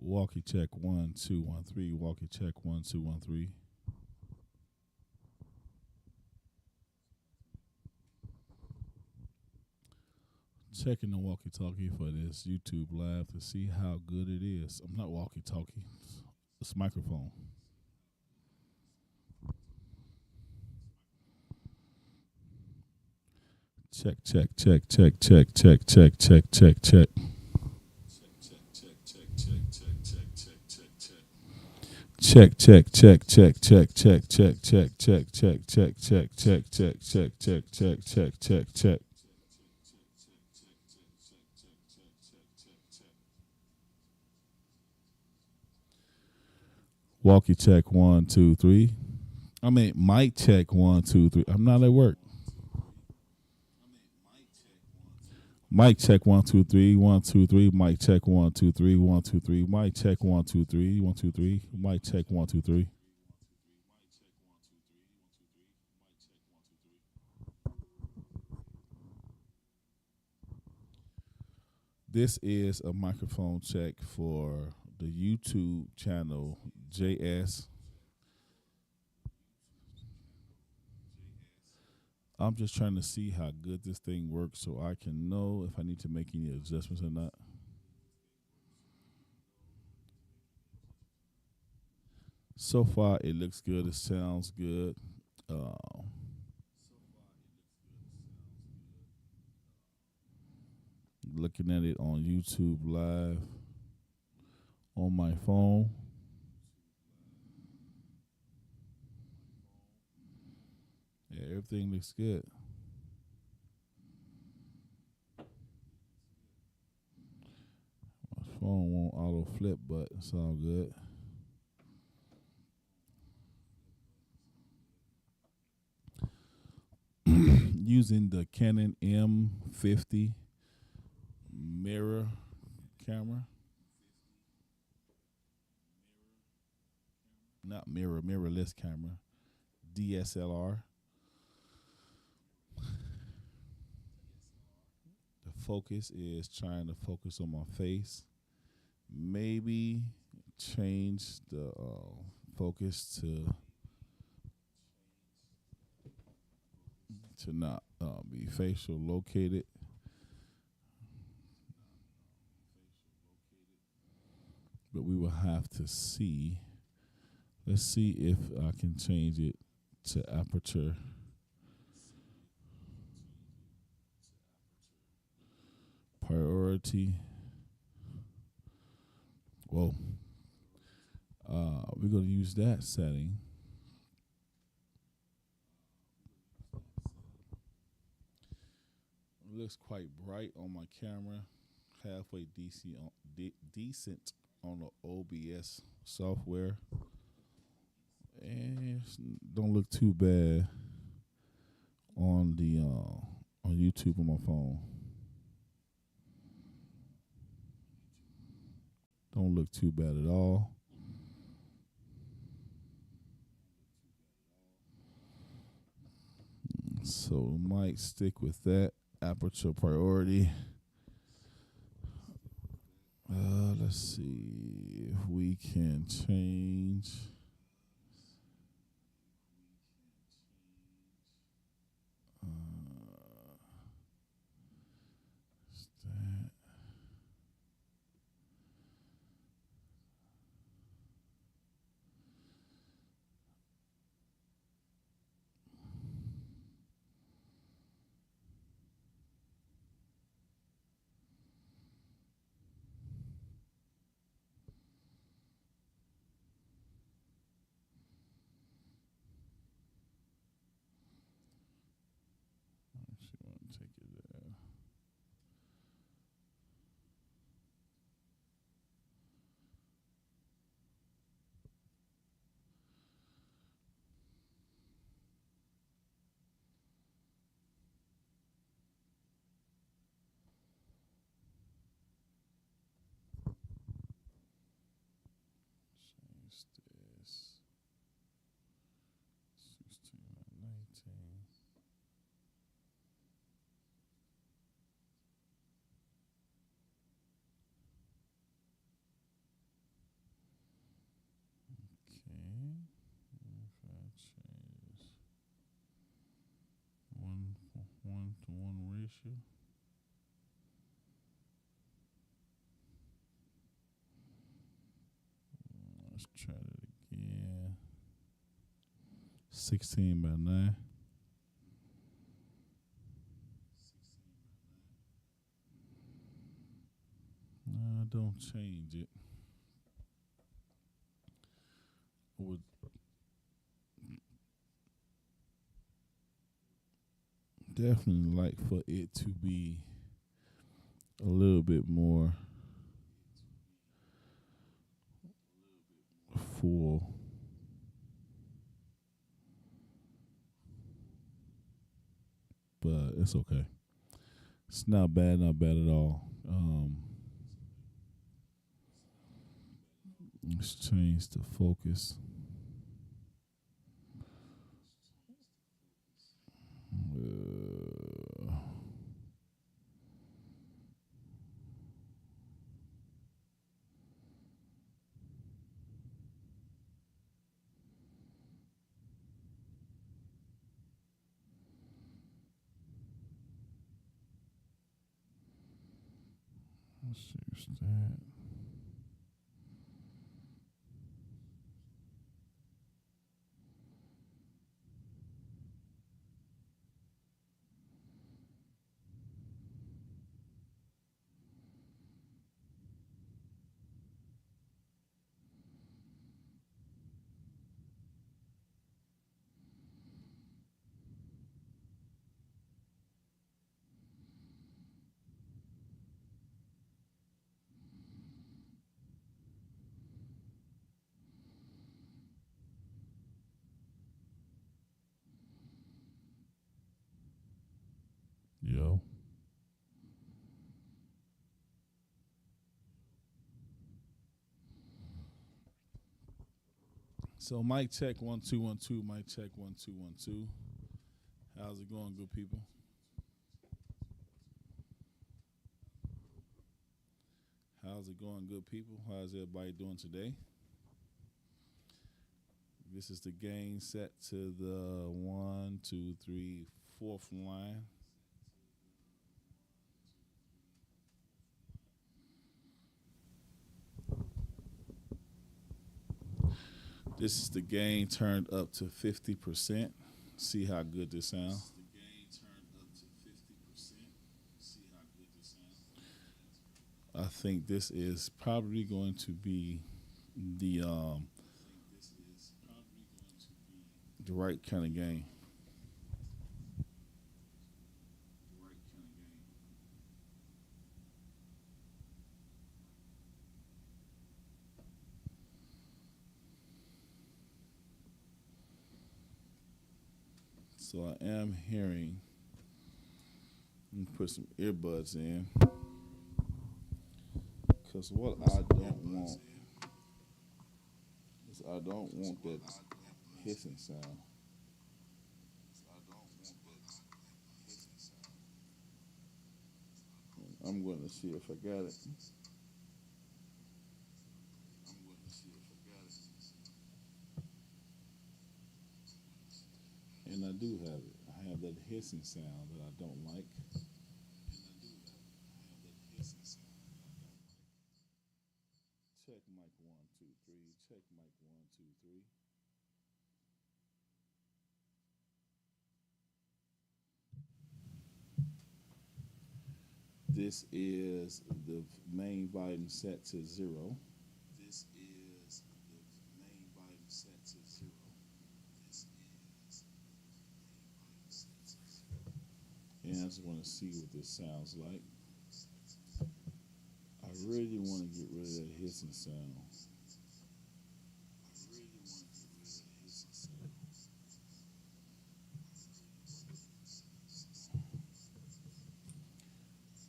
Walkie check 1 2 1 3. Walkie check 1 2 1 3. Checking the walkie talkie for this YouTube live to see how good it is. I'm not walkie talkie, it's microphone. Check, check, check, check, check, check, check, check, check, check. Check, check, check, check, check, check, check, check, check, check, check, check, check, check, check, check, check, check, check, check. Walkie check 1 2 3. I mean, mic check 1 2 3. I'm not at work. Mic check 1 2 3 1 2 3. Mic check 1 2 3 1 2 3. Mic check 1 2 3 1 2 3. Mic check 1 2 3. This is a microphone check for the YouTube channel JS. I'm just trying to see how good this thing works so I can know if I need to make any adjustments or not. So far, it looks good. It sounds good. Uh, Looking at it on YouTube Live on my phone. Yeah, everything looks good. My phone won't auto flip, but it's all good. Using the Canon M50 mirror camera. Not mirror, mirrorless camera. DSLR. The focus is trying to focus on my face. Maybe change the focus to not be facial located. But we will have to see. Let's see if I can change it to aperture. Priority. Whoa. We're going to use that setting. It looks quite bright on my camera. Halfway decent on the OBS software. And don't look too bad on the on YouTube on my phone. Don't look too bad at all. So might stick with that aperture priority. Let's see if we can change. That. 1-to-1 ratio. Let's try that again. 16/9. Don't change it. I would definitely like for it to be a little bit more full. But it's okay. It's not bad, not bad at all. Let's change the focus. Uh, let's see what's that. Yo. So mic check 1 2 1 2. Mic check 1 2 1 2. How's it going, good people? How's it going, good people? How's everybody doing today? This is the game set to the 1 2 3 4th line. This is the gain turned up to 50%. See how good this sounds. I think this is probably going to be the um, the right kind of game. So I am hearing. Let me put some earbuds in. Because what I don't want is I don't want that hissing sound. I'm going to see if I got it. And I do have it. I have that hissing sound that I don't like. Check mic 1 2 3. Check mic 1 2 3. This is the main volume set to 0. This is the main volume set to 0. This is and I just want to see what this sounds like. I really want to get rid of that hissing sound.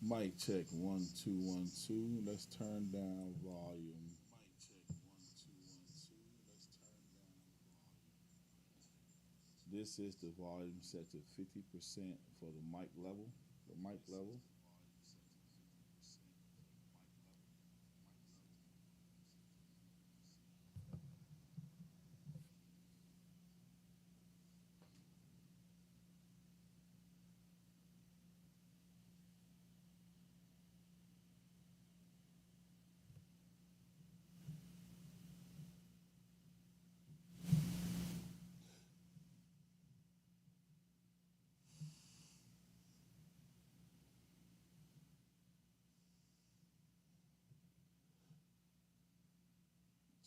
Mic check 1 2 1 2. Let's turn down volume. Mic check 1 2 1 2. Let's turn down volume. This is the volume set to 50% for the mic level. The mic level.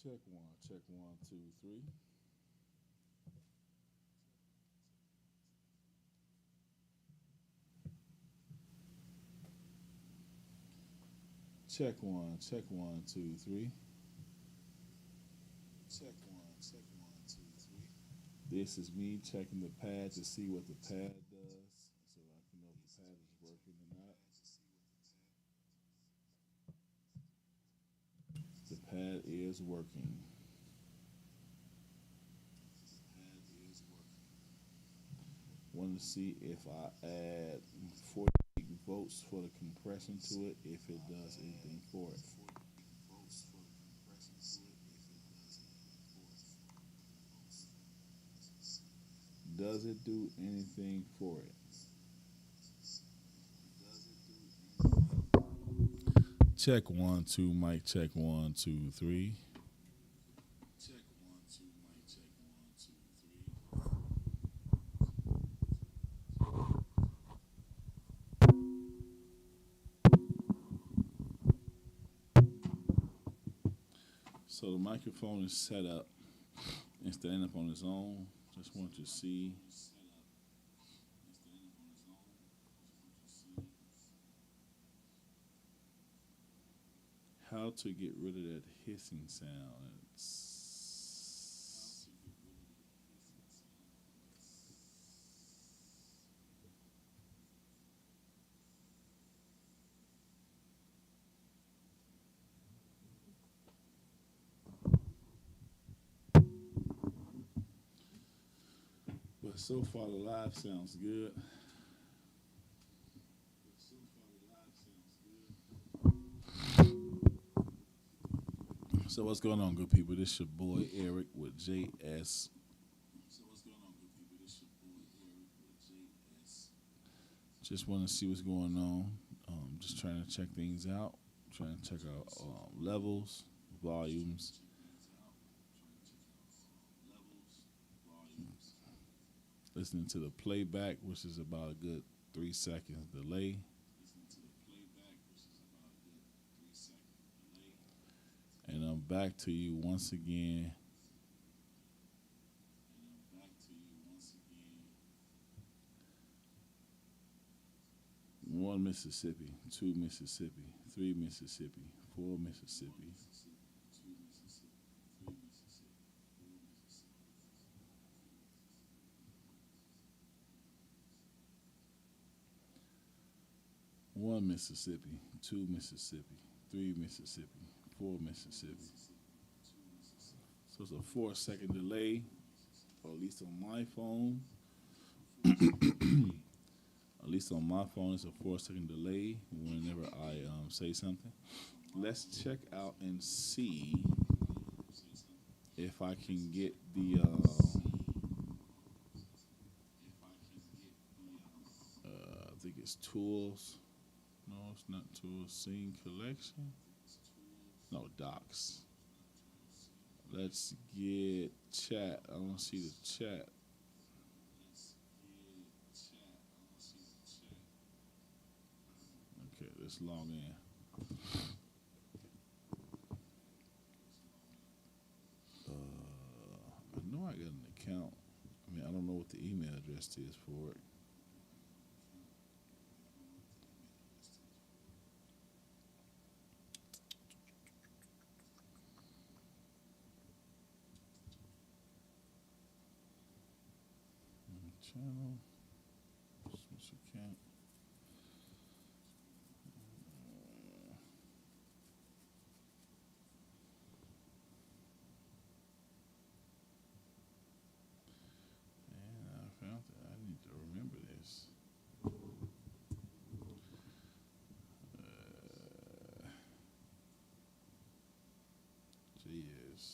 Check one, two, three. Check one, two, three. Check one, two, three. This is me checking the pad to see what the pad does, so I can know if the pad is working or not. The pad is working. Want to see if I add 40 volts for the compression to it, if it does anything for it. Does it do anything for it? Check one, two, mic check one, two, three. Check one, two, mic check one, two, three. So the microphone is set up and standing up on its own. Just want to see how to get rid of that hissing sound. But so far the live sounds good. So what's going on, good people? This your boy Eric with JS. So what's going on, good people? This your boy Eric with JS. Just want to see what's going on. Just trying to check things out. Trying to check out levels, volumes. Listening to the playback, which is about a good 3 seconds delay. And I'm back to you once again. One Mississippi, two Mississippi, three Mississippi, four Mississippi. One Mississippi, two Mississippi, three Mississippi, four Mississippi. So it's a 4 second delay, or at least on my phone. At least on my phone, it's a 4 second delay whenever I say something. Let's check out and see if I can get the. I think it's tools. No, it's not tools. Scene collection. No, docs. Let's get chat. I don't see the chat. Okay, let's log in. I know I got an account. I mean, I don't know what the email address is for it. Channel. Switch account. And I found it. I need to remember this. JS.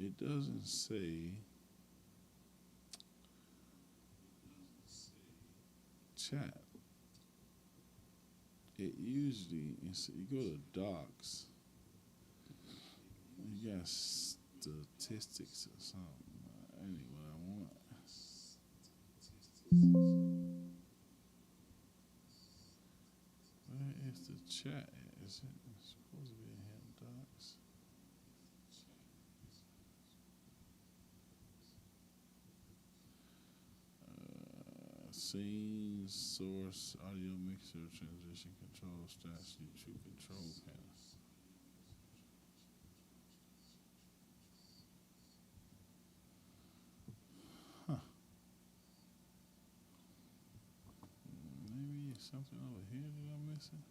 It doesn't say chat. It usually, you go to docs, you got statistics or something. Anyway, I want. Where is the chat? Is it it's supposed to be in here in docs? Scene, source, audio mixer, transition control, stats, YouTube control panel. Huh. Maybe something over here that I'm missing.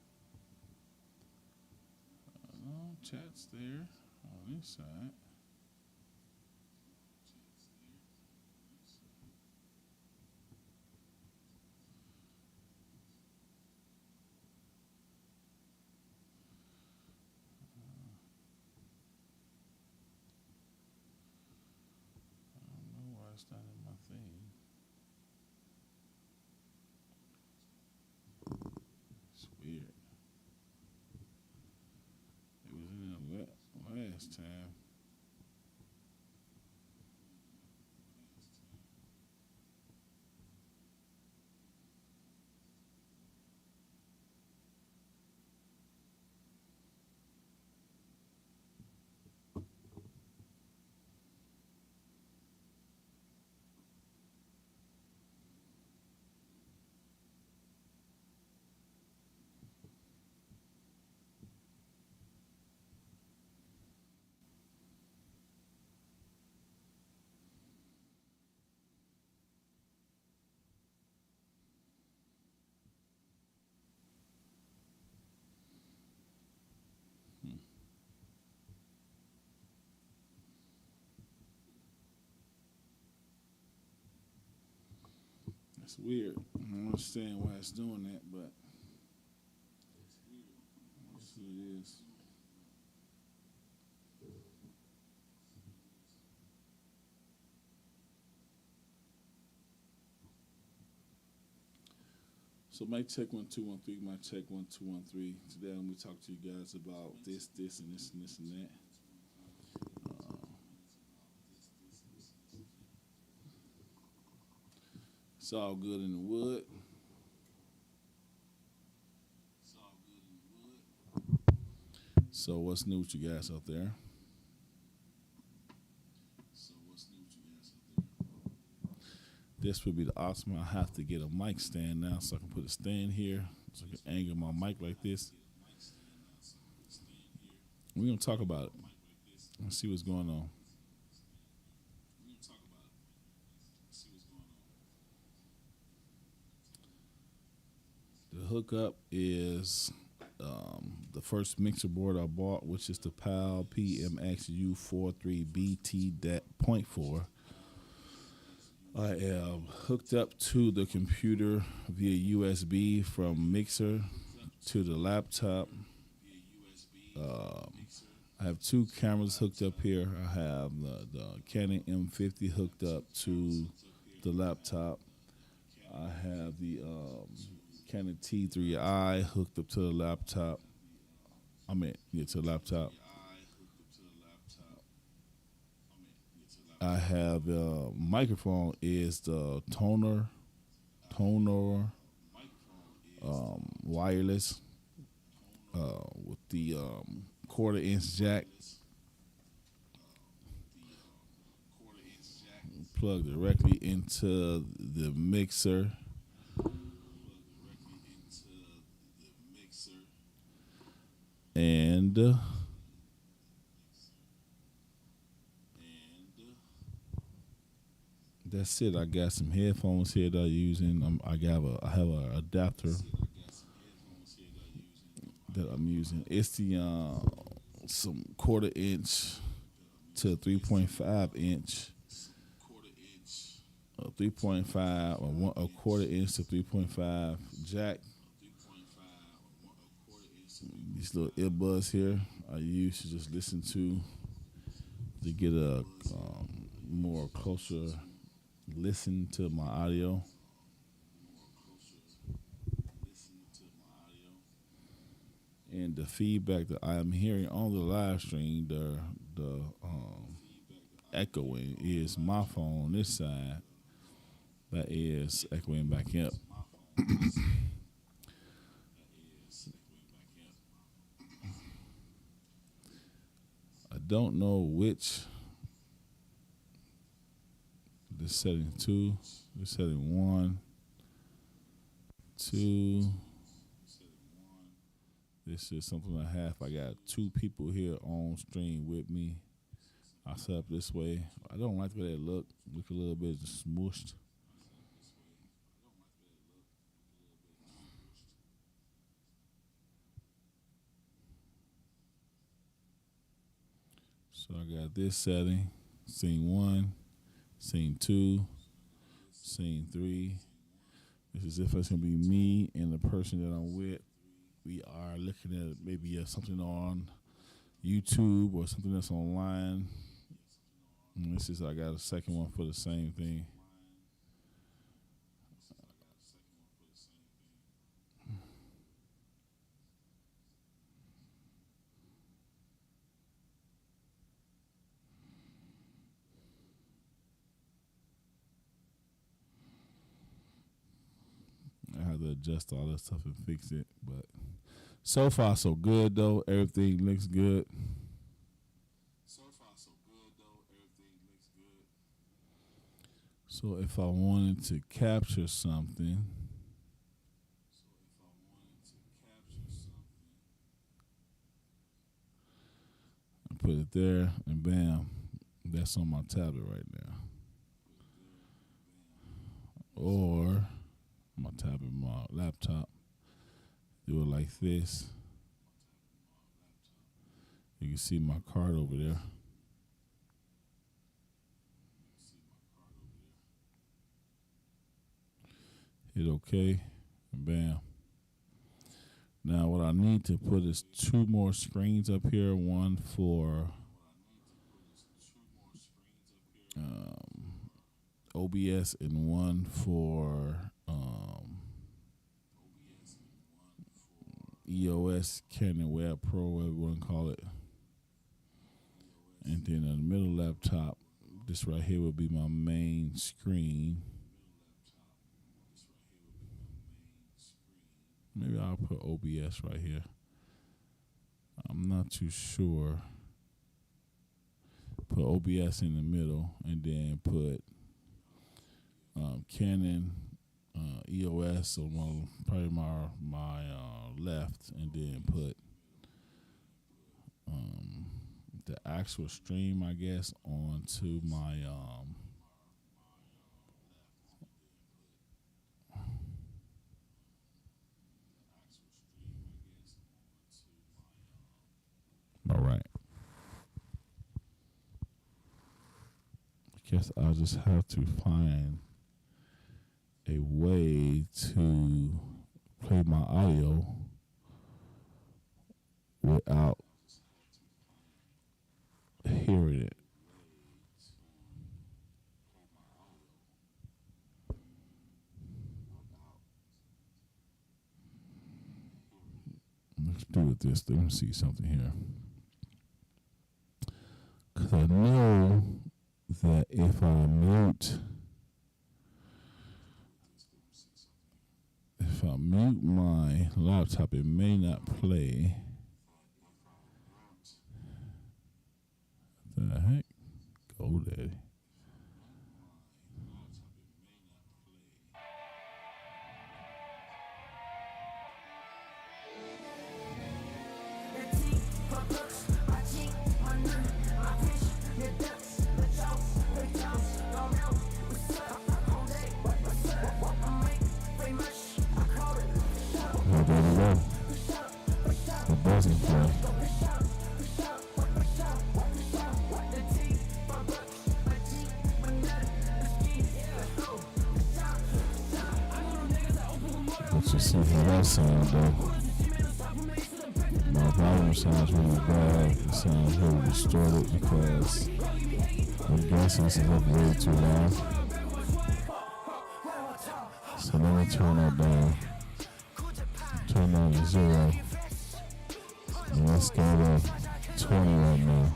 No, chat's there on this side. I don't know why it's not in my thing. It's weird. It was in there last time. Hmm. It's weird. I don't understand why it's doing that, but that's what it is. So mic check 1 2 1 3. Mic check 1 2 1 3. Today I'm gonna talk to you guys about this, and this, and this, and that. It's all good in the wood. So what's new with you guys out there? This would be the awesome. I have to get a mic stand now, so I can put a stand here, so I can angle my mic like this. We're gonna talk about it and see what's going on. The hookup is the first mixer board I bought, which is the PAL PMXU43BT.4. I am hooked up to the computer via USB from mixer to the laptop. I have two cameras hooked up here. I have the Canon M50 hooked up to the laptop. I have the Canon T3i hooked up to the laptop. To the laptop. I have the microphone is the Tonor wireless with the quarter-inch jack plugged directly into the mixer. And that's it. I got some headphones here that I'm using. I have a adapter that I'm using. It's the some quarter-inch to 3.5 inch, 3.5 or a quarter-inch to 3.5 jack. These little earbuds here I use to just listen to to get a more closer listen to my audio. And the feedback that I am hearing on the live stream, the echoing is my phone this side that is echoing back up. I don't know which. This setting 2, this setting 1, 2. This is something and a half. I got 2 people here on stream with me. I set up this way. I don't like the way that look. Look a little bit smooshed. So I got this setting, scene 1, scene 2, scene 3. This is if it's gonna be me and the person that I'm with. We are looking at maybe something on YouTube or something that's online. And this is I got a second one for the same thing. I have to adjust all that stuff and fix it, but so far so good though. Everything looks good. So if I wanted to capture something, I put it there and bam, that's on my tablet right now. Or my tablet, my laptop, do it like this. You can see my card over there. Hit OK, and bam. Now what I need to put is 2 more screens up here. One for OBS and one for EOS, Canon Web Pro, whatever you want to call it. And then in the middle laptop, this right here will be my main screen. Maybe I'll put OBS right here. I'm not too sure. Put OBS in the middle and then put Canon EOS on probably my left, and then put the actual stream, I guess, onto my right. I guess I'll just have to find a way to play my audio without hearing it. Let's do it this. Let me see something here. Because I know that if I mute my laptop, it may not play. What the heck? Go Daddy. Oh, there we go. It doesn't play. Let's just see how that sounds though. My volume sounds really bad. It sounds really distorted because guess this is up way too loud. So let me turn that down. Turn down to 0. And let's go to 20 right now.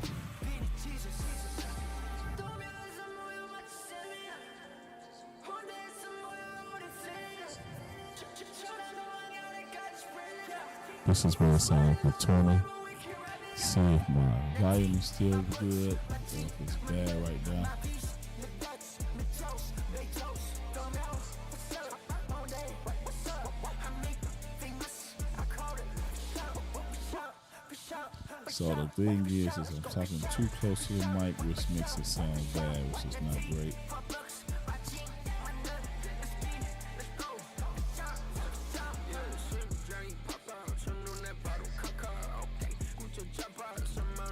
This is what it sounds like for 20. See if my volume is still good or if it's bad right now. So the thing is I'm talking too close to the mic, which makes it sound bad, which is not great.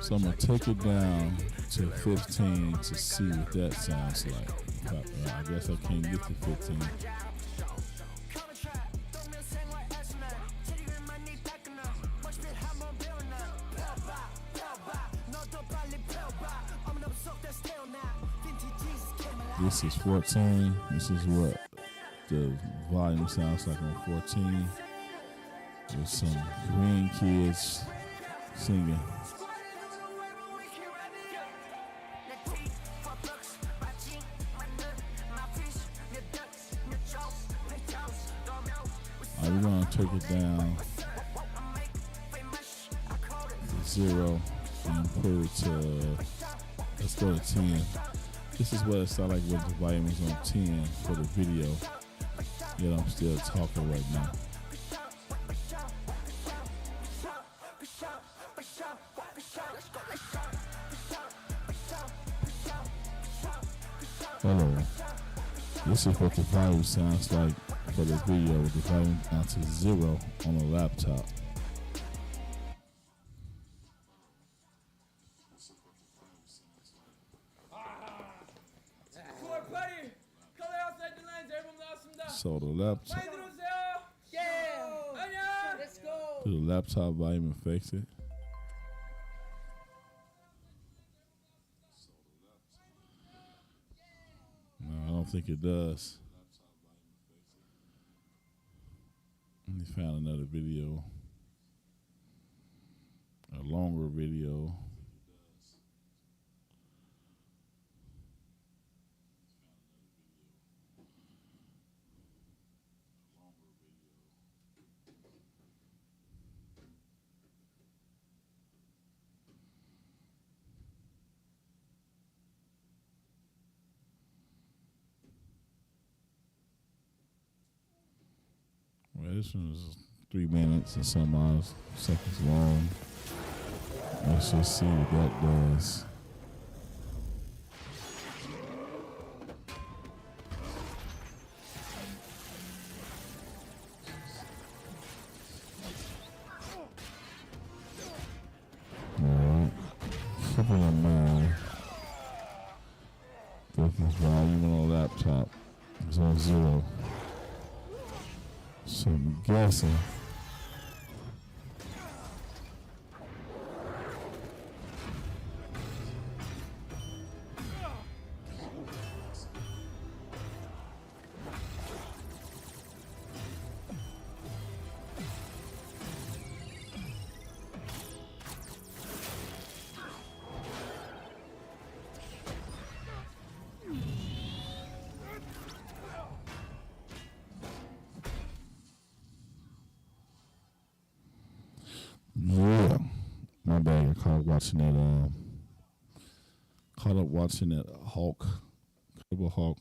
So I'm going to take it down to 15 to see what that sounds like. I guess I can't get to 15. This is 14. This is what the volume sounds like on 14. With some Korean kids singing. We're going to take it down to 0 and put it to, let's go to 10. This is what it sounds like when the volume is on 10 for the video, yet I'm still talking right now. Hello. This is what the volume sounds like for the video with the volume down to 0 on a laptop. So the laptop, do the laptop volume affect it? No, I don't think it does. Let me find another video, a longer video. Well, this one is 3 minutes and some odd seconds long. Let's just see what that does. Alright. Keeping in mind that the volume on a laptop is on 0. So I'm guessing yeah, my bad. I caught up watching that Hulk, Incredible Hulk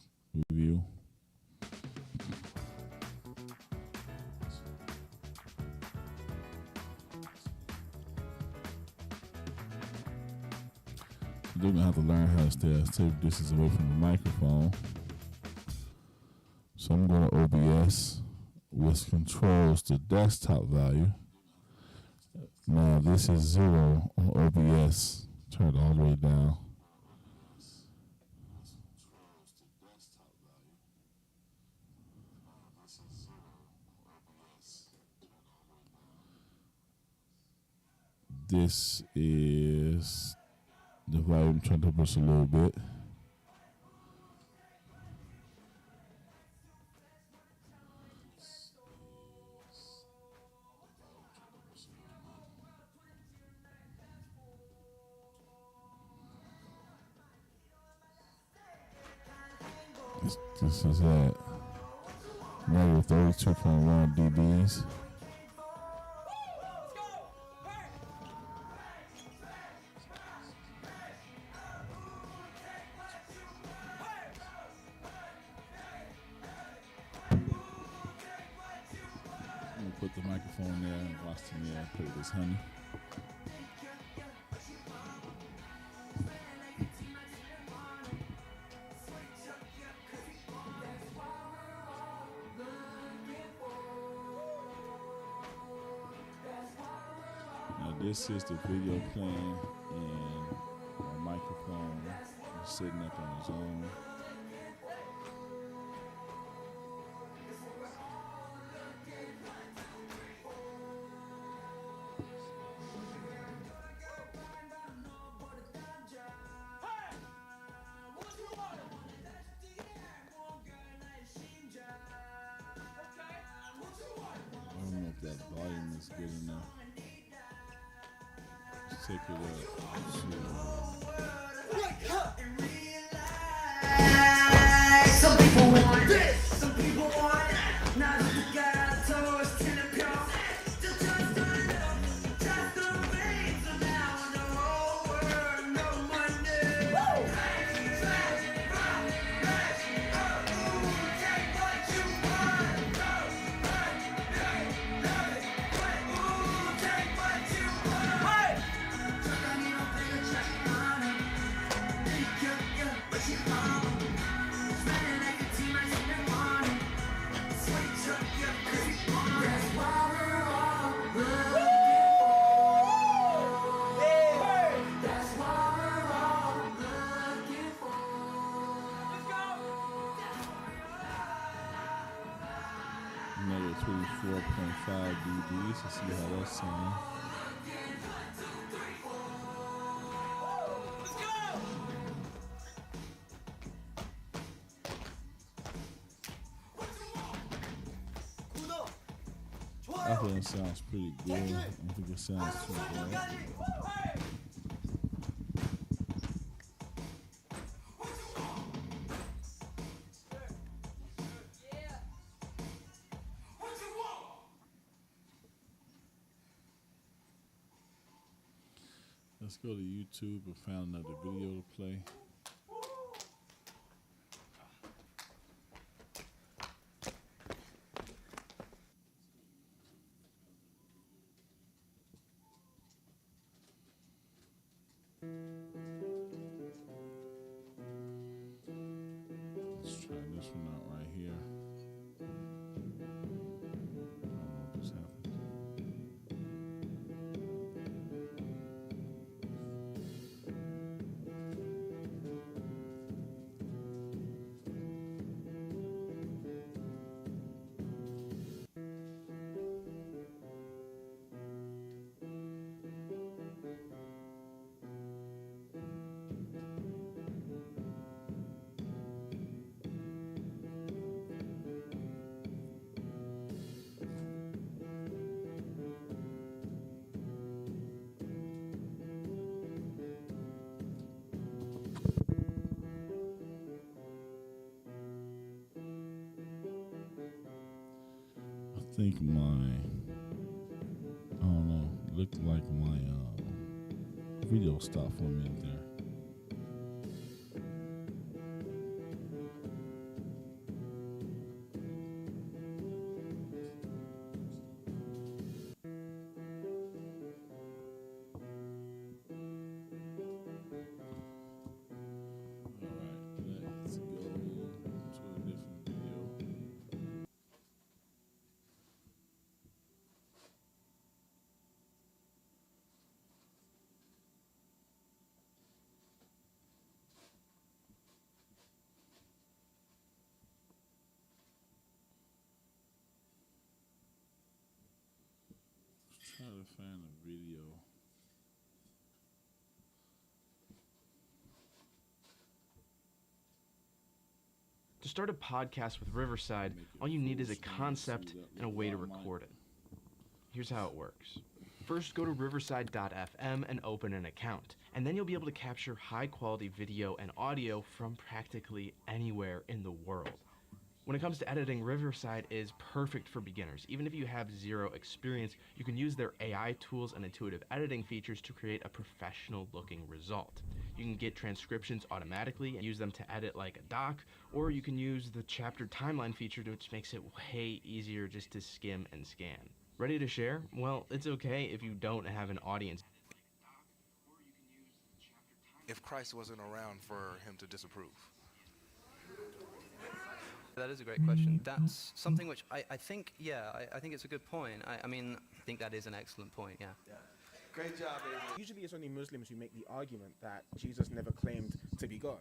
review. You're gonna have to learn how to take distance away from the microphone. So I'm going to OBS, which controls the desktop value. Now this is 0 on OBS. Turn it all the way down. This is the volume turned up just a little bit. This is at negative 32.1 dBs. I'm gonna put the microphone there and watch the mirror. Put this honey. This is the video playing and my microphone is sitting up on its own. I don't know if that volume is good enough. Take it up. Wake up and realize some people want this, some people want that. Now that we got towards 10 o'clock, still just a little, just a bit. So now the whole world know my name. Take what you want. Take what you want. Another 24.5 dBs. Let's see how that sounds. I think it sounds pretty good. I don't think it sounds too bad. Let's go to YouTube and find another video to play. Let's try this one out right here. I don't know what just happened. I think I don't know, looked like my video stopped for a minute there. Let's go to a different video. Try to find a video. To start a podcast with Riverside, all you need is a concept and a way to record it. Here's how it works. First, go to riverside.fm and open an account, and then you'll be able to capture high-quality video and audio from practically anywhere in the world. When it comes to editing, Riverside is perfect for beginners. Even if you have zero experience, you can use their AI tools and intuitive editing features to create a professional-looking result. You can get transcriptions automatically and use them to edit like a doc, or you can use the chapter timeline feature, which makes it way easier just to skim and scan. Ready to share? Well, it's okay if you don't have an audience. If Christ wasn't around for him to disapprove? That is a great question. That's something which I think, I think it's a good point. I think that is an excellent point, yeah. Great job, Avery. Usually it's only Muslims who make the argument that Jesus never claimed to be God.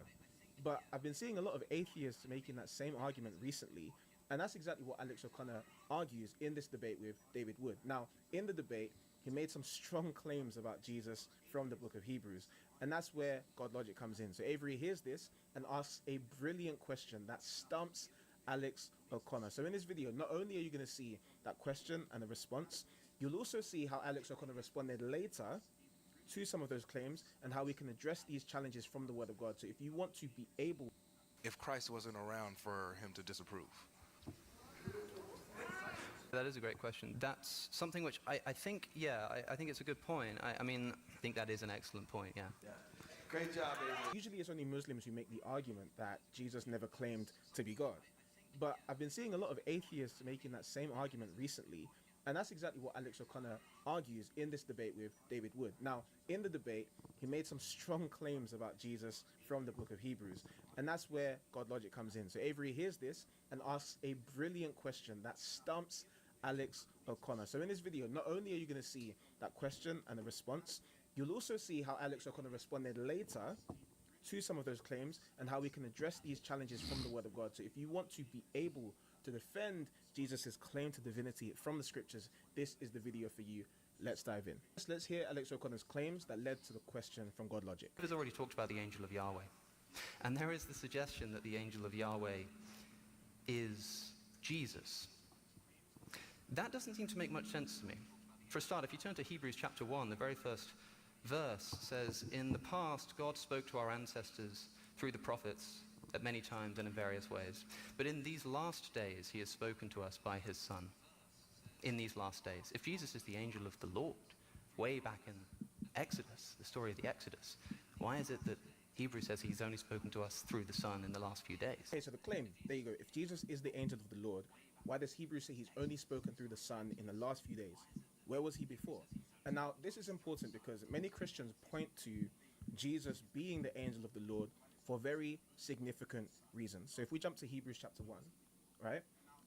But I've been seeing a lot of atheists making that same argument recently, and that's exactly what Alex O'Connor argues in this debate with David Wood. Now, in the debate, he made some strong claims about Jesus from the book of Hebrews, and that's where God Logic comes in. So Avery hears this and asks a brilliant question that stumps Alex O'Connor. So in this video, not only are you going to see that question and the response, you'll also see how Alex O'Connor responded later to some of those claims and how we can address these challenges from the Word of God. So if you want to be able... If Christ wasn't around for him to disapprove? That is a great question. That's something which I think, I think it's a good point. I think that is an excellent point, yeah. Great job, Avery. Usually it's only Muslims who make the argument that Jesus never claimed to be God. But I've been seeing a lot of atheists making that same argument recently, and that's exactly what Alex O'Connor argues in this debate with David Wood. Now, in the debate, he made some strong claims about Jesus from the book of Hebrews, and that's where God Logic comes in. So Avery hears this and asks a brilliant question that stumps Alex O'Connor. So in this video, not only are you going to see that question and the response, you'll also see how Alex O'Connor responded later to some of those claims and how we can address these challenges from the Word of God. So if you want to be able to defend Jesus' claim to divinity from the scriptures, this is the video for you. Let's dive in. Let's hear Alex O'Connor's claims that led to the question from God Logic. We've already talked about the angel of Yahweh. And there is the suggestion that the angel of Yahweh is Jesus. That doesn't seem to make much sense to me. For a start, if you turn to Hebrews chapter 1, the very first verse says, "In the past, God spoke to our ancestors through the prophets at many times and in various ways. But in these last days, he has spoken to us by his Son." In these last days. If Jesus is the angel of the Lord, way back in Exodus, the story of the Exodus, why is it that Hebrews says he's only spoken to us through the Son in the last few days? Okay, so the claim, there you go. If Jesus is the angel of the Lord, why does Hebrews say he's only spoken through the Son in the last few days? Where was he before? And now this is important because many Christians point to Jesus being the angel of the Lord for very significant reasons. So if we jump to Hebrews chapter 1, right?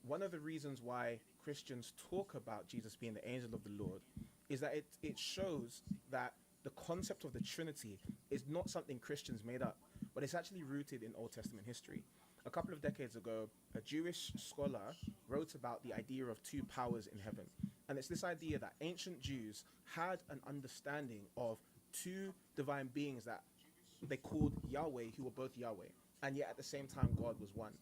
One of the reasons why Christians talk about Jesus being the angel of the Lord is that it shows that the concept of the Trinity is not something Christians made up, but it's actually rooted in Old Testament history. A couple of decades ago, a Jewish scholar wrote about the idea of two powers in heaven. And it's this idea that ancient Jews had an understanding of two divine beings that they called Yahweh, who were both Yahweh. And yet at the same time, God was one.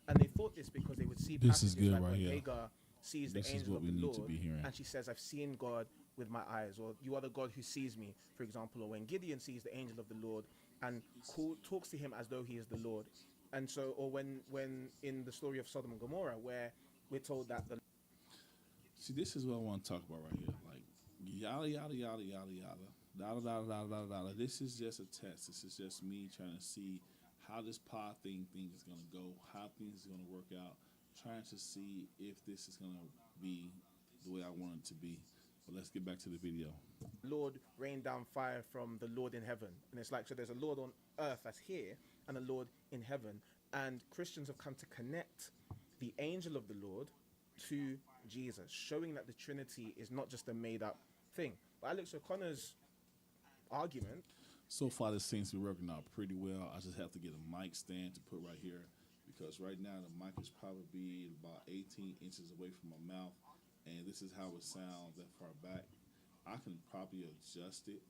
And they thought this because they would see This is passages good like right when here. Hagar sees the This is angel what of we the need Lord, to be hearing. and she says, "I've seen God with my eyes," or "You are the God who sees me," for example. Or when Gideon sees the angel of the Lord and talks to him as though he is the Lord. And so, or when in the story of Sodom and Gomorrah, where we're told that the See, this is what I want to talk about right here. Like, yada, yada, yada, yada, yada. Yada, yada, yada, yada, yada. This is just a test. This is just me trying to see how this pod thing is going to go, how things are going to work out, trying to see if this is going to be the way I want it to be. But let's get back to the video. Lord rained down fire from the Lord in heaven. And it's like, so there's a Lord on earth that's here and a Lord in heaven. And Christians have come to connect the angel of the Lord to Jesus, showing that the Trinity is not just a made up thing. But Alex O'Connor's argument... So far, this seems to be working out pretty well. I just have to get a mic stand to put right here, because right now the mic is probably about 18 inches away from my mouth, and this is how it sounds that far back. I can probably adjust it,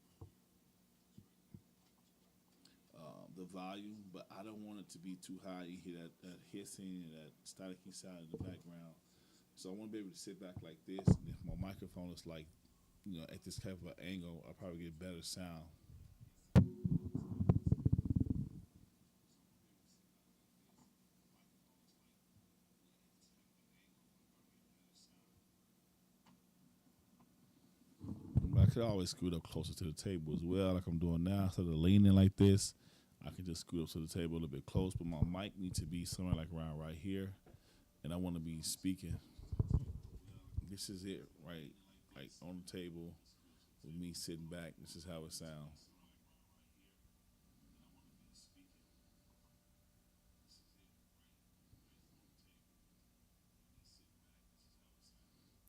the volume, but I don't want it to be too high. You hear that hissing and that staticky sound in the background. So I want to be able to sit back like this, and if my microphone is like at this type of angle, I'll probably get better sound. But I could always scoot up closer to the table as well, like I'm doing now. Instead of leaning like this, I can just scoot up to the table a little bit close. But my mic needs to be somewhere like around right here, and I want to be speaking. This is it, right? Like on the table with me sitting back. This is how it sounds.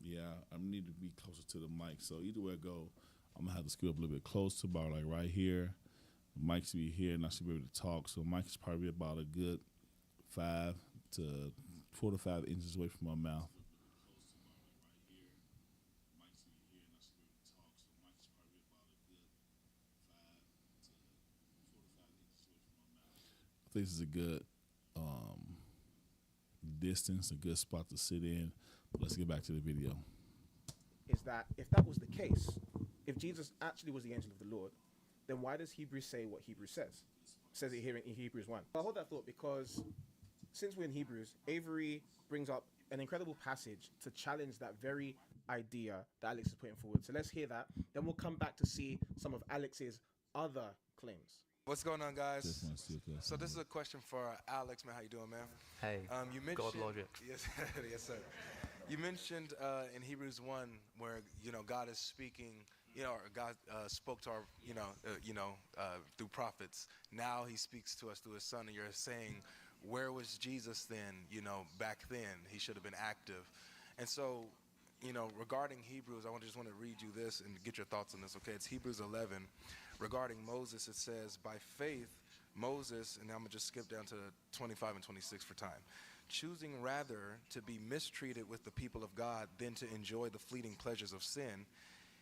Yeah, I need to be closer to the mic. So either way I go, I'm gonna have to scoot up a little bit closer, about like right here. The mic should be here, and I should be able to talk. So the mic is probably about a good 4 to 5 inches away from my mouth. I think this is a good distance, a good spot to sit in. But let's get back to the video. Is that if that was the case, if Jesus actually was the angel of the Lord, then why does Hebrews say what Hebrews says? It says it here in Hebrews 1. I'll hold that thought because since we're in Hebrews, Avery brings up an incredible passage to challenge that very idea that Alex is putting forward. So let's hear that. Then we'll come back to see some of Alex's other claims. What's going on, guys? Just want to see if that's So this is a question for Alex, man. How you doing, man? Hey, You mentioned God logic. Yes, yes, sir. You mentioned in Hebrews 1 where God is speaking. Or God spoke to our through prophets. Now He speaks to us through His Son, and you're saying, where was Jesus then? Back then He should have been active. And so, regarding Hebrews, I just want to read you this and get your thoughts on this. Okay, it's Hebrews 11. Regarding Moses, it says, by faith, Moses, and I'm going to just skip down to 25 and 26 for time, choosing rather to be mistreated with the people of God than to enjoy the fleeting pleasures of sin,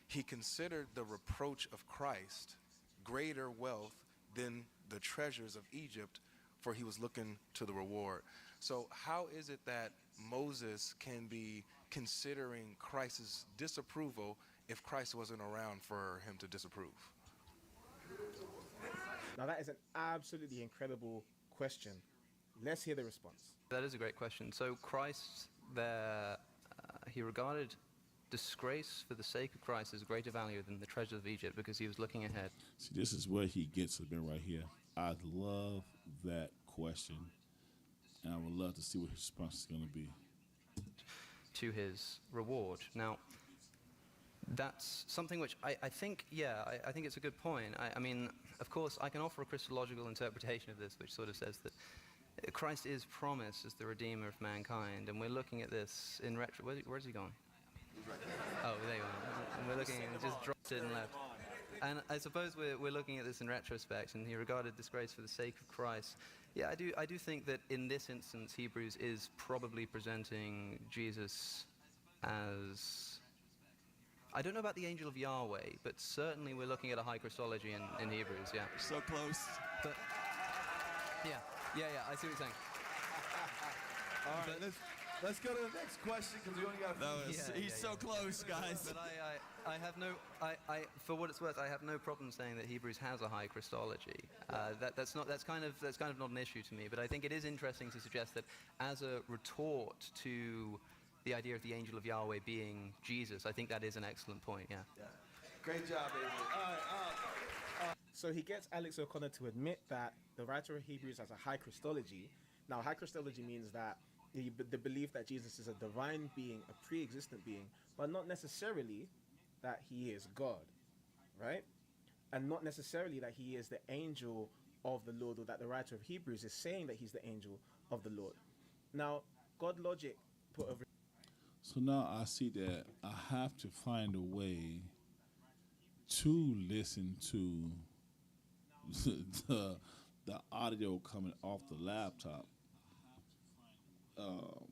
he considered the reproach of Christ greater wealth than the treasures of Egypt, for he was looking to the reward. So how is it that Moses can be considering Christ's disapproval if Christ wasn't around for him to disapprove? Now that is an absolutely incredible question. Let's hear the response. That is a great question. So Christ there, he regarded disgrace for the sake of Christ as greater value than the treasures of Egypt because he was looking ahead. See, this is where he gets it, right here. I love that question, and I would love to see what his response is going to be. To his reward. Now, that's something which I think, I think it's a good point. I mean, of course, I can offer a Christological interpretation of this, which sort of says that Christ is promised as the Redeemer of mankind, and we're looking at this in retro. Where's he gone? Oh, there you are. And we're looking, and just dropped it and left. And I suppose we're looking at this in retrospect, and he regarded disgrace for the sake of Christ. Yeah, I do think that in this instance, Hebrews is probably presenting Jesus as, I don't know about the angel of Yahweh, but certainly we're looking at a high Christology in Hebrews, yeah. So close. But, yeah, I see what you're saying. All right, let's go to the next question because we only got. He's so close, guys. But I have no, for what it's worth, I have no problem saying that Hebrews has a high Christology. That's kind of not an issue to me. But I think it is interesting to suggest that as a retort to the idea of the angel of Yahweh being Jesus, I think that is an excellent point. Yeah. Great job, Avery. All right. So he gets Alex O'Connor to admit that the writer of Hebrews has a high Christology. Now, high Christology means that the belief that Jesus is a divine being, a pre-existent being, but not necessarily that he is God, right? And not necessarily that he is the angel of the Lord, or that the writer of Hebrews is saying that he's the angel of the Lord. Now, God logic put over. So now I see that I have to find a way to listen to the audio coming off the laptop.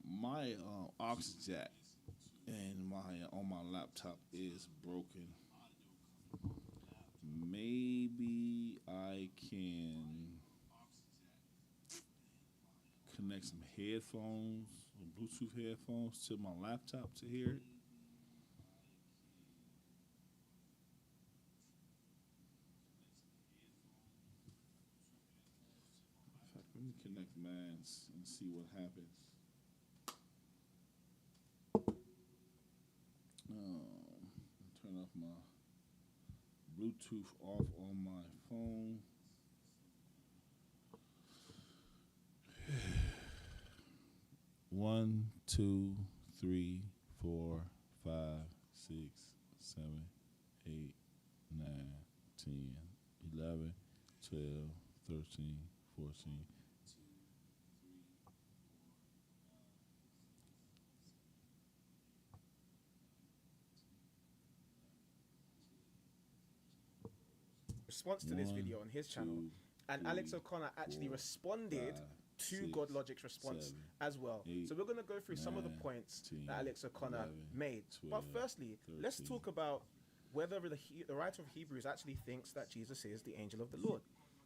My aux jack and on my laptop is broken. Maybe I can connect some headphones, Bluetooth headphones, to my laptop to hear it. me connect mines and see what happens. Turn off my Bluetooth off on my phone. One, two, three, 4, 5, 6, 7, 8, 9, 10, 11, 12, 13, 14. Response to this One, video on his channel, 2, and 3, Alex O'Connor actually 4, responded 5, to 6, God Logic's response 7, as well. 8, So we're going to go through some of the 9, points 10, that Alex O'Connor 11, made. 12, But firstly, let's 13. talk about whether the writer of Hebrews actually thinks that Jesus is the angel of the Lord.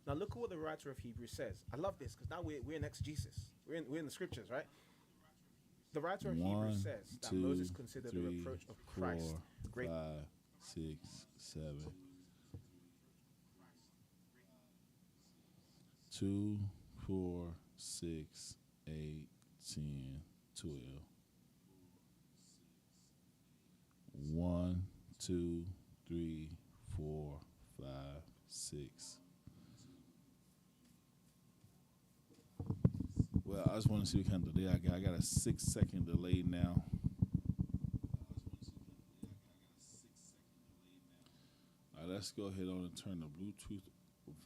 Now look at what the writer of Hebrews says. I love this because now we're in exegesis. We're in the scriptures, right? The writer of 1, Hebrews says that 2, Moses considered 3, the reproach of Christ 4, great. 5, 6, 7. 2, 4, 6, 8, 10, 12. 1, 2, 3, 4, 5, 6. Well, I just want to see what kind of delay I got. I got a 6-second delay now. All right, let's go ahead on and turn the Bluetooth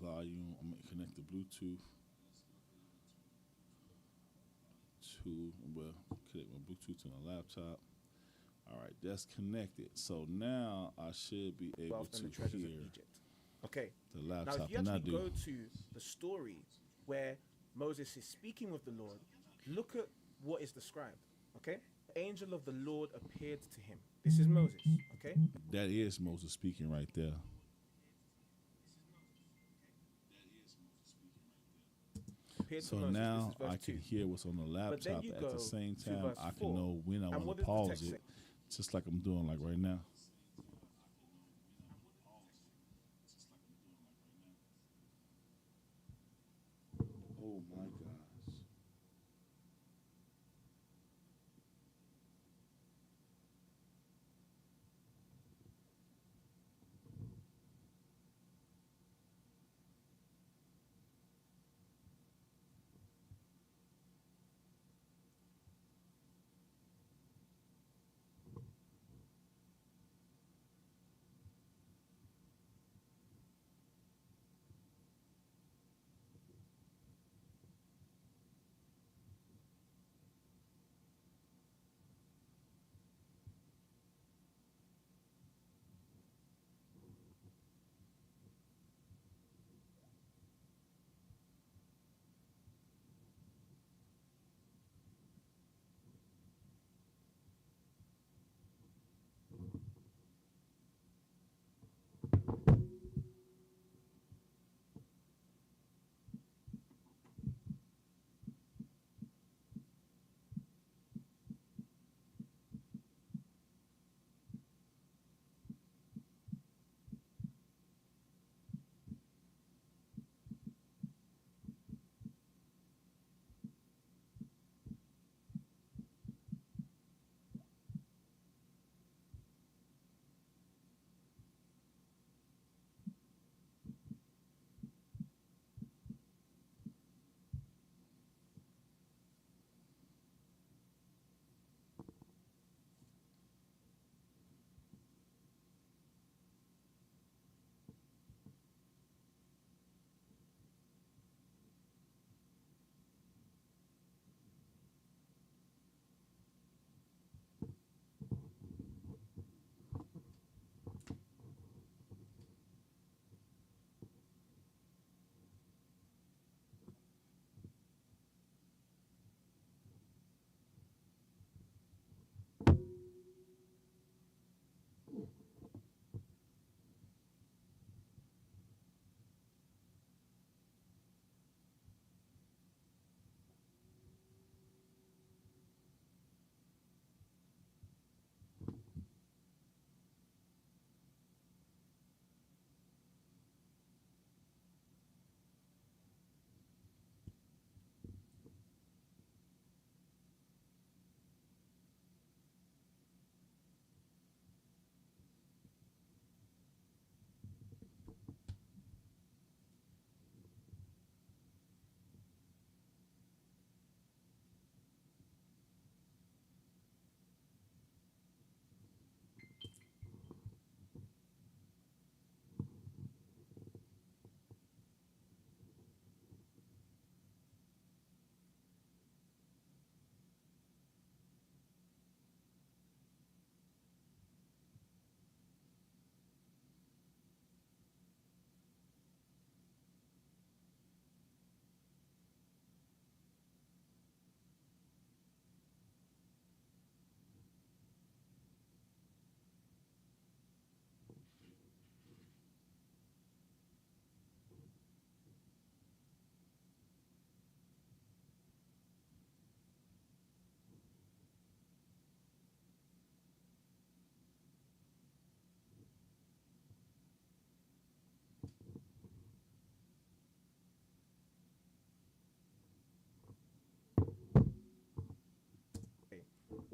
volume. I'm going to connect the Bluetooth to, connect my Bluetooth to my laptop. All right, that's connected. So now I should be able Wealth and to the treasures hear of Egypt. Okay. the Now, laptop. if you And I actually do. go to the story where Moses is speaking with the Lord, look at what is described. Okay, the angel of the Lord appeared to him. This is Moses. Okay, That is Moses speaking right there. appeared to So Moses. now This is verse I 2. can hear what's on the But then laptop. you At go the same to time, verse I 4. can know when I And want what to does the pause text it, say? just like I'm doing like right now. Oh my gosh.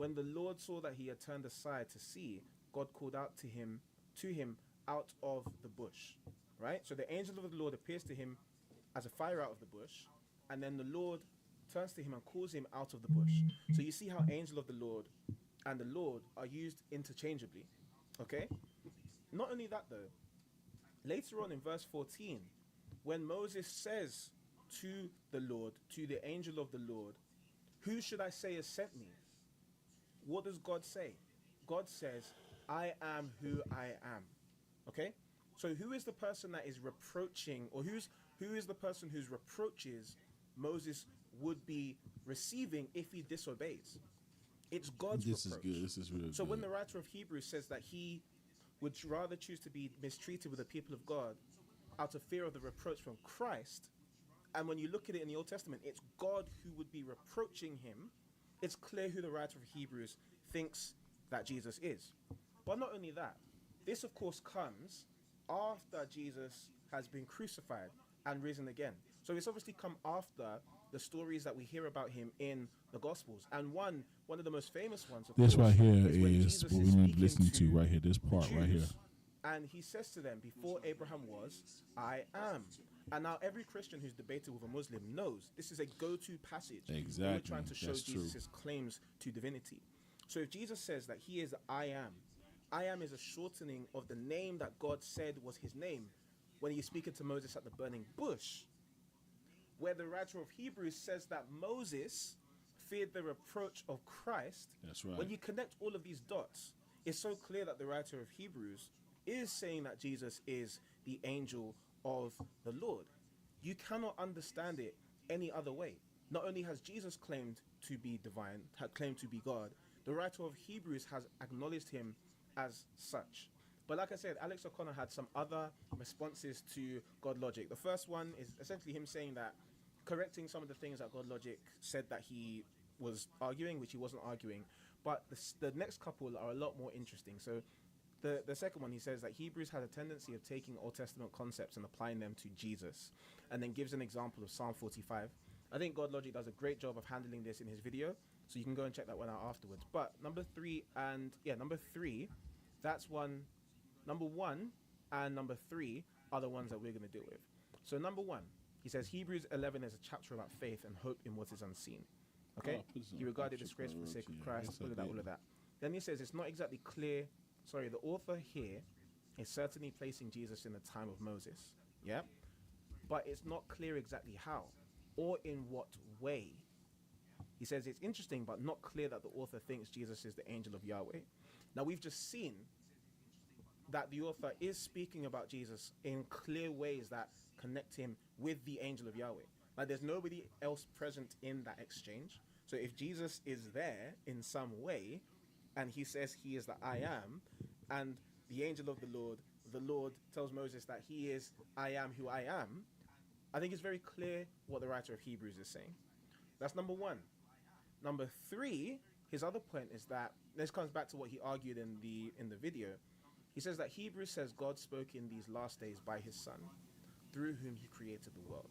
When the Lord saw that he had turned aside to see, God called out to him out of the bush. Right? So the angel of the Lord appears to him as a fire out of the bush, and then the Lord turns to him and calls him out of the bush. So you see how angel of the Lord and the Lord are used interchangeably. Okay? Not only that though, later on in verse 14, when Moses says to the Lord, to the angel of the Lord, who should I say has sent me? What does God say? God says, I am who I am. Okay? So who is the person that is reproaching, or who is the person whose reproaches Moses would be receiving if he disobeys? It's God's This reproach. is good. This is really So good. when the writer of Hebrews says that he would rather choose to be mistreated with the people of God out of fear of the reproach from Christ, and when you look at it in the Old Testament, it's God who would be reproaching him, it's clear who the writer of Hebrews thinks that Jesus is. But not only that, this of course comes after Jesus has been crucified and risen again. So it's obviously come after the stories that we hear about him in the Gospels. And one of the most famous ones, of This course, right here is when is Jesus what is we need to speaking listen to right here. This part the right here. Jews, and he says to them, before Abraham was, I am. And now every Christian who's debated with a Muslim knows this is a go-to passage when we're Exactly. trying to show That's true. Jesus' claims to divinity. So if Jesus says that he is I am is a shortening of the name that God said was his name when he's speaking to Moses at the burning bush, where the writer of Hebrews says that Moses feared the reproach of Christ. That's right. When you connect all of these dots, it's so clear that the writer of Hebrews is saying that Jesus is the angel of the Lord. You cannot understand it any other way. Not only has Jesus claimed to be divine, had claimed to be God, the writer of Hebrews has acknowledged him as such. But like I said, Alex O'Connor had some other responses to God Logic. The first one is essentially him saying that, correcting some of the things that God Logic said that he was arguing, which he wasn't arguing. But the next couple are a lot more interesting. So the second one, he says that Hebrews has a tendency of taking Old Testament concepts and applying them to Jesus, and then gives an example of Psalm 45. I think God Logic does a great job of handling this in his video, so you can go and check that one out afterwards. But number three, that's one. Number one and number three are the ones that we're going to deal with. So number one, he says Hebrews 11 is a chapter about faith and hope in what is unseen. Okay? Oh, put this on He regarded picture disgrace for the sake of priority, Christ, yeah. all of that. Then he says it's not exactly clear. Sorry, the author here is certainly placing Jesus in the time of Moses. Yeah? But it's not clear exactly how or in what way. He says it's interesting, but not clear that the author thinks Jesus is the angel of Yahweh. Now, we've just seen that the author is speaking about Jesus in clear ways that connect him with the angel of Yahweh. Like, there's nobody else present in that exchange. So if Jesus is there in some way, and he says he is the I am, and the angel of the Lord tells Moses that he is I am who I am, I think it's very clear what the writer of Hebrews is saying. That's number one. Number three, his other point is that, this comes back to what he argued in the video. He says that Hebrews says God spoke in these last days by his son, through whom he created the world.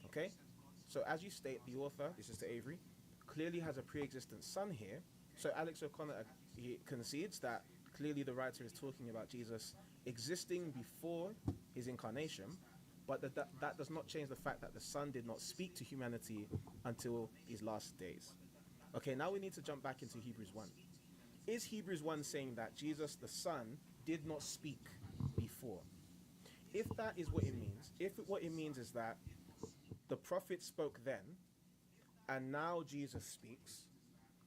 Okay? So as you state, the author, this is to Avery, clearly has a pre-existent son here. So Alex O'Connor he concedes that clearly the writer is talking about Jesus existing before his incarnation, but that does not change the fact that the son did not speak to humanity until these last days. Okay, now we need to jump back into Hebrews 1. Is Hebrews 1 saying that Jesus the son did not speak before? If that is what it means, what it means is that the prophet spoke then, and now Jesus speaks,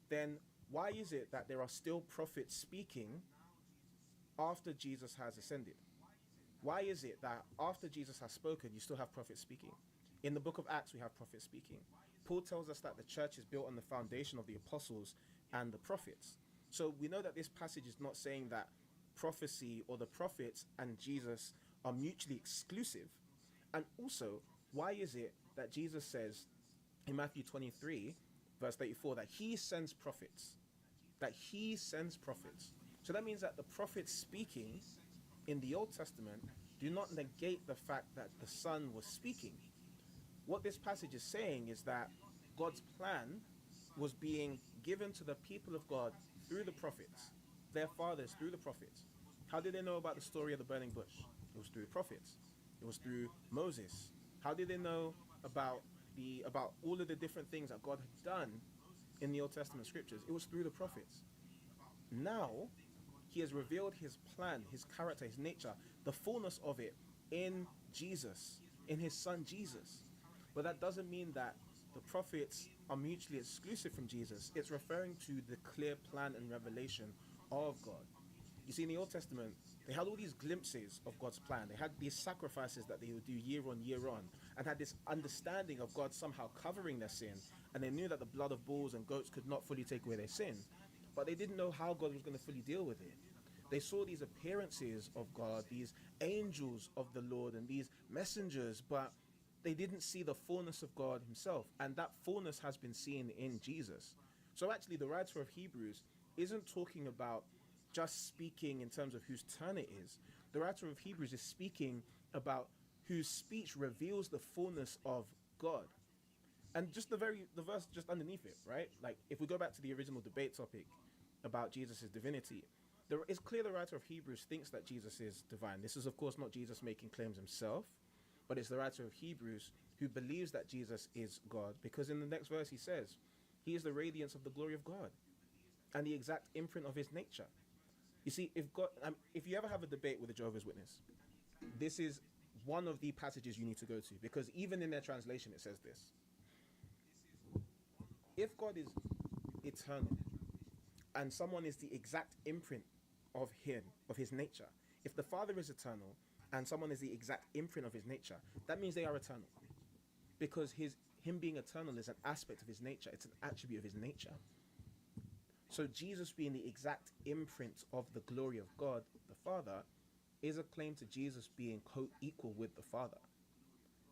then why is it that there are still prophets speaking after Jesus has ascended? Why is it that after Jesus has spoken, you still have prophets speaking? In the book of Acts, we have prophets speaking. Paul tells us that the church is built on the foundation of the apostles and the prophets. So we know that this passage is not saying that prophecy or the prophets and Jesus are mutually exclusive. And also, why is it that Jesus says in Matthew 23, verse 34, that he sends prophets? That he sends prophets. So that means that the prophets speaking in the Old Testament do not negate the fact that the Son was speaking. What this passage is saying is that God's plan was being given to the people of God through the prophets, their fathers through the prophets. How did they know about the story of the burning bush? It was through the prophets. It was through Moses. How did they know about all of the different things that God had done in the Old Testament scriptures? It was through the prophets. Now, he has revealed his plan, his character, his nature, the fullness of it in Jesus, in his son Jesus. But that doesn't mean that the prophets are mutually exclusive from Jesus. It's referring to the clear plan and revelation of God. You see, in the Old Testament, they had all these glimpses of God's plan. They had these sacrifices that they would do year on, and had this understanding of God somehow covering their sin. And they knew that the blood of bulls and goats could not fully take away their sin. But they didn't know how God was going to fully deal with it. They saw these appearances of God, these angels of the Lord and these messengers, but they didn't see the fullness of God himself. And that fullness has been seen in Jesus. So actually, the writer of Hebrews isn't talking about just speaking in terms of whose turn it is. The writer of Hebrews is speaking about whose speech reveals the fullness of God. And just the verse just underneath it, right? Like, if we go back to the original debate topic about Jesus' divinity, it's clear the writer of Hebrews thinks that Jesus is divine. This is, of course, not Jesus making claims himself, but it's the writer of Hebrews who believes that Jesus is God, because in the next verse he says, he is the radiance of the glory of God and the exact imprint of his nature. You see, if you ever have a debate with a Jehovah's Witness, this is one of the passages you need to go to, because even in their translation it says this. If God is eternal and someone is the exact imprint of him, of his nature, if the Father is eternal and someone is the exact imprint of his nature, that means they are eternal, because him being eternal is an aspect of his nature. It's an attribute of his nature. So Jesus being the exact imprint of the glory of God, the Father, is a claim to Jesus being co-equal with the Father.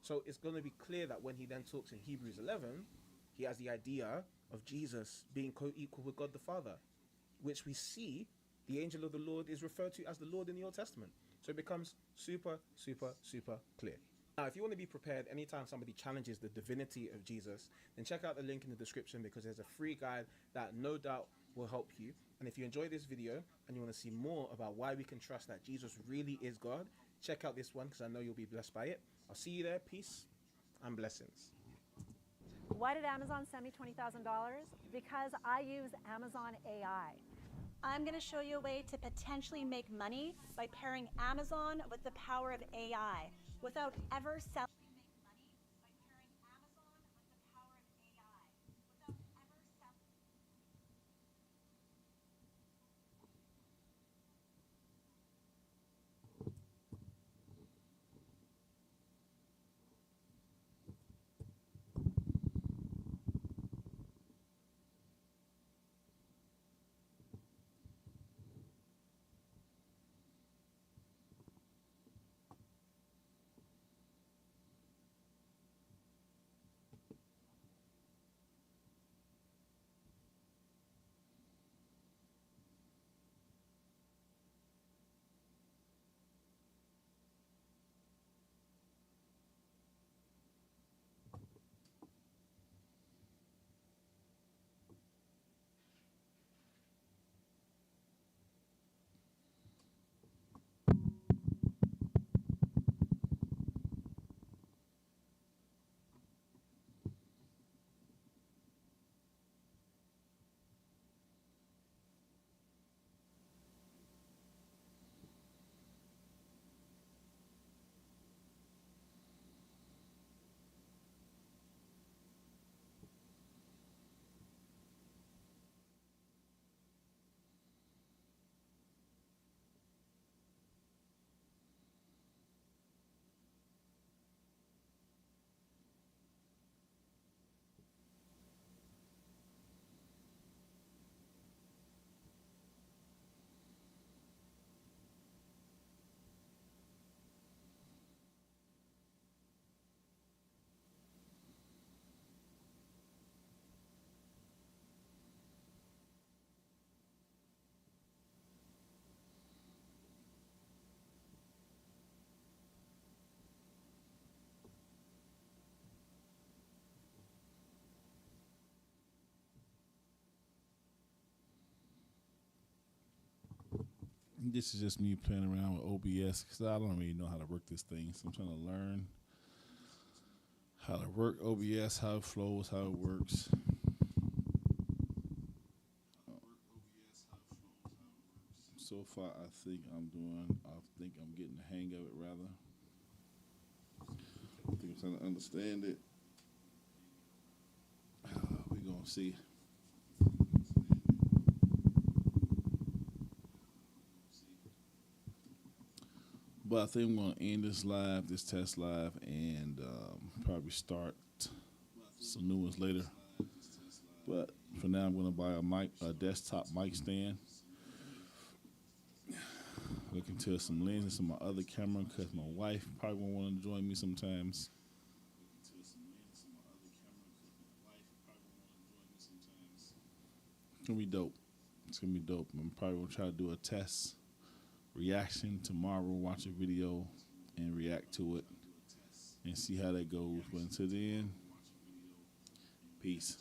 So it's going to be clear that when he then talks in Hebrews 11, he has the idea of Jesus being co-equal with God the Father, which we see the angel of the Lord is referred to as the Lord in the Old Testament. So it becomes super, super, super clear. Now, if you want to be prepared anytime somebody challenges the divinity of Jesus, then check out the link in the description, because there's a free guide that no doubt will help you. And if you enjoy this video and you want to see more about why we can trust that Jesus really is God, check out this one, because I know you'll be blessed by it. I'll see you there. Peace and blessings. Why did Amazon send me $20,000? Because I use Amazon AI. I'm going to show you a way to potentially make money by pairing Amazon with the power of AI without ever selling. This is just me playing around with OBS because I don't really know how to work this thing. So I'm trying to learn how to work OBS, how it flows, how it works. So far, I think I'm getting the hang of it, rather. I think I'm trying to understand it. We're going to see. But I think I'm going to end this test live, and probably start some new ones later. But for now, I'm going to buy a desktop mic stand. Looking to some lenses on my other camera because my wife probably won't want to join me sometimes. It's going to be dope. It's going to be dope. I'm probably going to try to do a test reaction tomorrow, watch a video and react to it and see how that goes. But until then, peace.